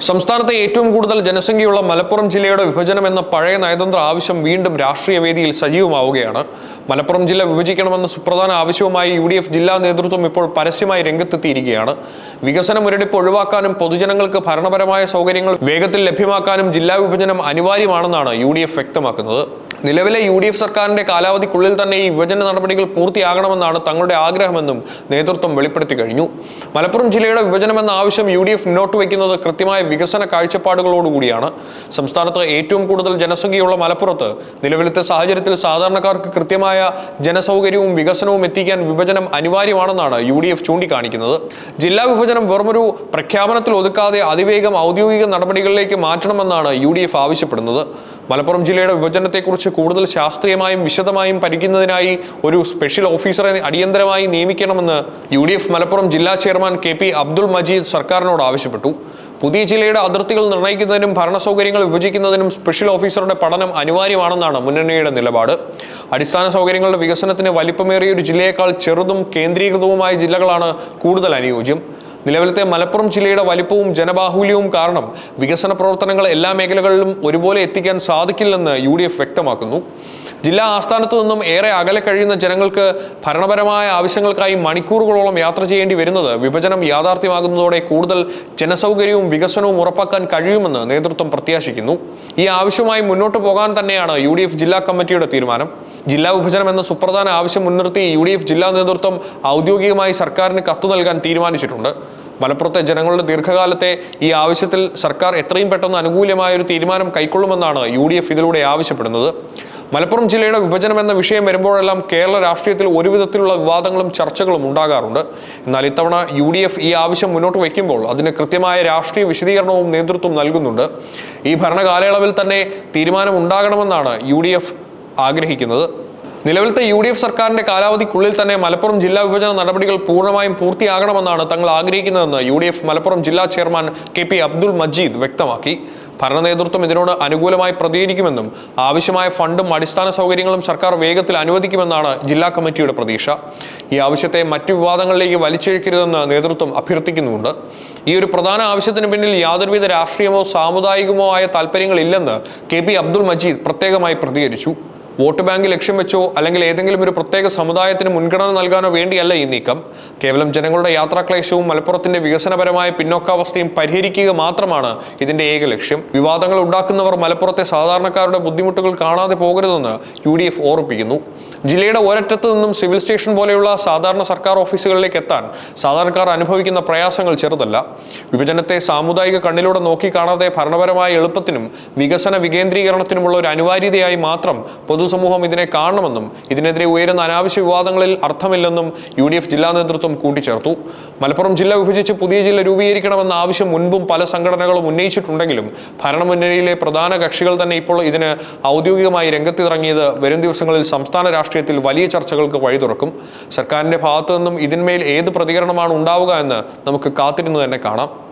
സംസ്ഥാനത്തെ ഏറ്റവും കൂടുതൽ ജനസംഖ്യയുള്ള മലപ്പുറം ജില്ലയുടെ വിഭജനം എന്ന പഴയ നയതന്ത്ര ആവശ്യം വീണ്ടും രാഷ്ട്രീയ വേദിയിൽ സജീവമാവുകയാണ്. മലപ്പുറം ജില്ല വിഭജിക്കണമെന്ന സുപ്രധാന ആവശ്യവുമായി UDF ജില്ലാ നേതൃത്വം ഇപ്പോൾ പരസ്യമായി രംഗത്തെത്തിയിരിക്കുകയാണ്. വികസന മുരടിപ്പ് ഒഴിവാക്കാനും പൊതുജനങ്ങൾക്ക് ഭരണപരമായ സൗകര്യങ്ങൾ വേഗത്തിൽ ലഭ്യമാക്കാനും ജില്ലാ വിഭജനം അനിവാര്യമാണെന്നാണ് UDF വ്യക്തമാക്കുന്നത്. നിലവിലെ UDF സർക്കാരിന്റെ കാലാവധിക്കുള്ളിൽ തന്നെ ഈ വിഭജന നടപടികൾ പൂർത്തിയാകണമെന്നാണ് തങ്ങളുടെ ആഗ്രഹമെന്നും നേതൃത്വം വെളിപ്പെടുത്തി കഴിഞ്ഞു. മലപ്പുറം ജില്ലയുടെ വിഭജനമെന്ന ആവശ്യം UDF മുന്നോട്ട് വയ്ക്കുന്നത് കൃത്യമായ വികസന കാഴ്ചപ്പാടുകളോടുകൂടിയാണ്. സംസ്ഥാനത്ത് ഏറ്റവും കൂടുതൽ ജനസംഖ്യയുള്ള മലപ്പുറത്ത് നിലവിലത്തെ സാഹചര്യത്തിൽ സാധാരണക്കാർക്ക് കൃത്യമായ ജനസൗകര്യവും വികസനവും എത്തിക്കാൻ വിഭജനം അനിവാര്യമാണെന്നാണ് UDF ചൂണ്ടിക്കാണിക്കുന്നത്. ജില്ലാ വിഭജനം വെറുമൊരു പ്രഖ്യാപനത്തിൽ ഒതുക്കാതെ അതിവേഗം ഔദ്യോഗിക നടപടികളിലേക്ക് മാറ്റണമെന്നാണ് UDF ആവശ്യപ്പെടുന്നത്. മലപ്പുറം ജില്ലയുടെ വിഭജനത്തെക്കുറിച്ച് കൂടുതൽ ശാസ്ത്രീയമായും വിശദമായും പഠിക്കുന്നതിനായി ഒരു സ്പെഷ്യൽ ഓഫീസറെ അടിയന്തരമായി നിയമിക്കണമെന്ന് UDF മലപ്പുറം ജില്ലാ ചെയർമാൻ KP അബ്ദുൾ മജീദ് സർക്കാരിനോട് ആവശ്യപ്പെട്ടു. പുതിയ ജില്ലയുടെ അതിർത്തികൾ നിർണ്ണയിക്കുന്നതിനും ഭരണസൗകര്യങ്ങൾ വിഭജിക്കുന്നതിനും സ്പെഷ്യൽ ഓഫീസറുടെ പഠനം അനിവാര്യമാണെന്നാണ് മുന്നണിയുടെ നിലപാട്. അടിസ്ഥാന സൗകര്യങ്ങളുടെ വികസനത്തിന് വലിപ്പമേറിയ ഒരു ജില്ലയേക്കാൾ ചെറുതും കേന്ദ്രീകൃതവുമായ ജില്ലകളാണ് കൂടുതൽ അനുയോജ്യം. നിലവിലത്തെ മലപ്പുറം ജില്ലയുടെ വലിപ്പവും ജനബാഹുല്യവും കാരണം വികസന പ്രവർത്തനങ്ങൾ എല്ലാ മേഖലകളിലും ഒരുപോലെ എത്തിക്കാൻ സാധിക്കില്ലെന്ന് UDF വ്യക്തമാക്കുന്നു. ജില്ലാ ആസ്ഥാനത്തു നിന്നും ഏറെ അകലെ കഴിയുന്ന ജനങ്ങൾക്ക് ഭരണപരമായ ആവശ്യങ്ങൾക്കായി മണിക്കൂറുകളോളം യാത്ര ചെയ്യേണ്ടി വരുന്നത് വിഭജനം യാഥാർത്ഥ്യമാകുന്നതോടെ കൂടുതൽ ജനസൗകര്യവും വികസനവും ഉറപ്പാക്കാൻ കഴിയുമെന്ന് നേതൃത്വം പ്രത്യാശിക്കുന്നു. ഈ ആവശ്യമായി മുന്നോട്ട് പോകാൻ തന്നെയാണ് UDF ജില്ലാ കമ്മിറ്റിയുടെ തീരുമാനം. ജില്ലാ വിഭജനം എന്ന സുപ്രധാന ആവശ്യം മുൻനിർത്തി UDF ജില്ലാ നേതൃത്വം ഔദ്യോഗികമായി സർക്കാരിന് കത്ത് നൽകാൻ തീരുമാനിച്ചിട്ടുണ്ട്. മലപ്പുറത്തെ ജനങ്ങളുടെ ദീർഘകാലത്തെ ഈ ആവശ്യത്തിൽ സർക്കാർ എത്രയും പെട്ടെന്ന് അനുകൂലമായ ഒരു തീരുമാനം കൈക്കൊള്ളുമെന്നാണ് UDF ഇതിലൂടെ ആവശ്യപ്പെടുന്നത്. മലപ്പുറം ജില്ലയുടെ വിഭജനം എന്ന വിഷയം വരുമ്പോഴെല്ലാം കേരള രാഷ്ട്രീയത്തിൽ ഒരു വിധത്തിലുള്ള വിവാദങ്ങളും ചർച്ചകളും ഉണ്ടാകാറുണ്ട്. എന്നാൽ ഇത്തവണ UDF ഈ ആവശ്യം മുന്നോട്ട് വയ്ക്കുമ്പോൾ അതിന് കൃത്യമായ രാഷ്ട്രീയ വിശദീകരണവും നേതൃത്വം നൽകുന്നുണ്ട്. ഈ ഭരണകാലയളവിൽ തന്നെ തീരുമാനം ഉണ്ടാകണമെന്നാണ് UDF ആഗ്രഹിക്കുന്നത്. നിലവിലത്തെ UDF സർക്കാരിന്റെ കാലാവധിക്കുള്ളിൽ തന്നെ മലപ്പുറം ജില്ലാ വിഭജന നടപടികൾ പൂർണ്ണമായും പൂർത്തിയാകണമെന്നാണ് തങ്ങൾ ആഗ്രഹിക്കുന്നതെന്ന് UDF മലപ്പുറം ജില്ലാ ചെയർമാൻ KP അബ്ദുൾ മജീദ് വ്യക്തമാക്കി. ഭരണ നേതൃത്വം ഇതിനോട് അനുകൂലമായി പ്രതികരിക്കുമെന്നും ആവശ്യമായ ഫണ്ടും അടിസ്ഥാന സൗകര്യങ്ങളും സർക്കാർ വേഗത്തിൽ അനുവദിക്കുമെന്നാണ് ജില്ലാ കമ്മിറ്റിയുടെ പ്രതീക്ഷ. ഈ ആവശ്യത്തെ മറ്റു വിവാദങ്ങളിലേക്ക് വലിച്ചിഴക്കരുതെന്ന് നേതൃത്വം അഭ്യർത്ഥിക്കുന്നുണ്ട്. ഈ ഒരു പ്രധാന ആവശ്യത്തിന് പിന്നിൽ യാതൊരുവിധ രാഷ്ട്രീയമോ സാമുദായികമോ ആയ താല്പര്യങ്ങളില്ലെന്ന് KP അബ്ദുൾ മജീദ് പ്രത്യേകമായി പ്രതികരിച്ചു. വോട്ട് ബാങ്ക് ലക്ഷ്യം വെച്ചോ അല്ലെങ്കിൽ ഏതെങ്കിലും ഒരു പ്രത്യേക സമുദായത്തിന് മുൻഗണന നൽകാനോ വേണ്ടിയല്ല ഈ നീക്കം. കേവലം ജനങ്ങളുടെ യാത്രാക്ലേശവും മലപ്പുറത്തിന്റെ വികസനപരമായ പിന്നോക്കാവസ്ഥയും പരിഹരിക്കുക മാത്രമാണ് ഇതിന്റെ ഏക ലക്ഷ്യം. വിവാദങ്ങൾ ഉണ്ടാക്കുന്നവർ മലപ്പുറത്തെ സാധാരണക്കാരുടെ ബുദ്ധിമുട്ടുകൾ കാണാതെ പോകരുതെന്ന് UDF ഓർമ്മിപ്പിക്കുന്നു. ജില്ലയുടെ ഒരറ്റത്ത് നിന്നും സിവിൽ സ്റ്റേഷൻ പോലെയുള്ള സാധാരണ സർക്കാർ ഓഫീസുകളിലേക്ക് എത്താൻ സാധാരണക്കാർ അനുഭവിക്കുന്ന പ്രയാസങ്ങൾ ചെറുതല്ല. വിഭജനത്തെ സാമുദായിക കണ്ണിലൂടെ നോക്കി കാണാതെ ഭരണപരമായ എളുപ്പത്തിനും വികസന വികേന്ദ്രീകരണത്തിനുമുള്ള ഒരു അനിവാര്യതയായി മാത്രം പൊതുസമൂഹം ഇതിനെ കാണണമെന്നും ഇതിനെതിരെ ഉയരുന്ന അനാവശ്യ വിവാദങ്ങളിൽ അർത്ഥമില്ലെന്നും UDF ജില്ലാ നേതൃത്വം കൂട്ടിച്ചേർത്തു. മലപ്പുറം ജില്ല വിഭജിച്ച് പുതിയ ജില്ല രൂപീകരിക്കണമെന്ന ആവശ്യം മുൻപും പല സംഘടനകളും ഉന്നയിച്ചിട്ടുണ്ടെങ്കിലും ഭരണമുന്നണിയിലെ പ്രധാന കക്ഷികൾ തന്നെ ഇപ്പോൾ ഇതിന് ഔദ്യോഗികമായി രംഗത്തിറങ്ങിയത് വരും ദിവസങ്ങളിൽ സംസ്ഥാന രാഷ്ട്രീയത്തിൽ വലിയ ചർച്ചകൾക്ക് വഴി തുറക്കും. സർക്കാരിന്റെ ഭാഗത്തു നിന്നും ഇതിന്മേൽ ഏത് പ്രതികരണമാണ് ഉണ്ടാവുക എന്ന് നമുക്ക് കാത്തിരുന്ന് തന്നെ കാണാം.